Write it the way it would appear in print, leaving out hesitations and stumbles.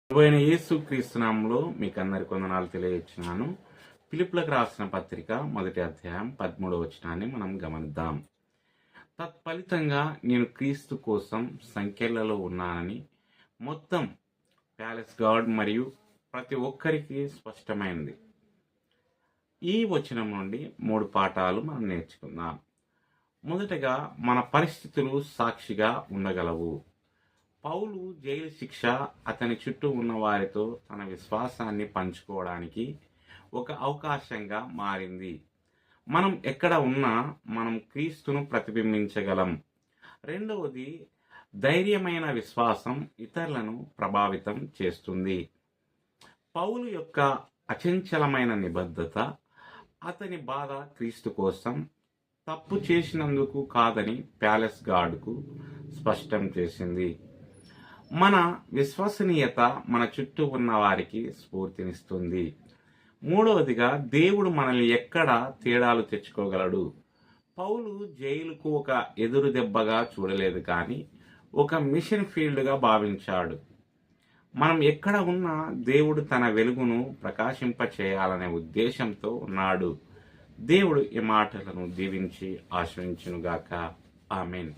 ప్రభువైన యేసుక్రీస్తు నామములో మీకు అందరికి వందనాలు తెలియజేస్తున్నాను. ఫిలిప్పీలకు రాసిన పత్రిక 1వ అధ్యాయం 13వ వచనాన్ని మనం గమనిద్దాం. తత్ఫలితంగా నేను క్రీస్తు కోసం సంఖ్యలలో ఉన్నానని మొత్తం ప్యాలెస్ గాడ్ మరియు ప్రతి ఒక్కరికి స్పష్టమైంది. ఈ వచనం నుండి 3 పాఠాలు మనం నేర్చుకుందాం. మొదటగా, మన పరిస్థితులు సాక్షిగా ఉండగలవు. పౌలు జైలు శిక్ష అతని చుట్టూ ఉన్న వారితో తన విశ్వాసాన్ని పంచుకోవడానికి ఒక అవకాశంగా మారింది. మనం ఎక్కడ ఉన్నా మనం క్రీస్తును ప్రతిబింబించగలం. రెండవది, ధైర్యమైన విశ్వాసం ఇతరులను ప్రభావితం చేస్తుంది. పౌలు యొక్క అచంచలమైన నిబద్ధత అతని బాధ క్రీస్తు కోసం, తప్పు చేసినందుకు కాదని ప్యాలెస్ గార్డుకు స్పష్టం చేసింది. మన విశ్వసనీయత మన చుట్టూ ఉన్న వారికి స్ఫూర్తినిస్తుంది. మూడవదిగా, దేవుడు మనల్ని ఎక్కడ తేడాలు తెచ్చుకోగలడు. పౌలు జైలుకు ఒక ఎదురు దెబ్బగా చూడలేదు, కానీ ఒక మిషన్ ఫీల్డ్గా భావించాడు. మనం ఎక్కడ ఉన్నా దేవుడు తన వెలుగును ప్రకాశింప చేయాలనే ఉద్దేశంతో ఉన్నాడు. దేవుడు ఈ మాటలను దీవించి ఆశ్రయించునుగాక. ఆమేన్.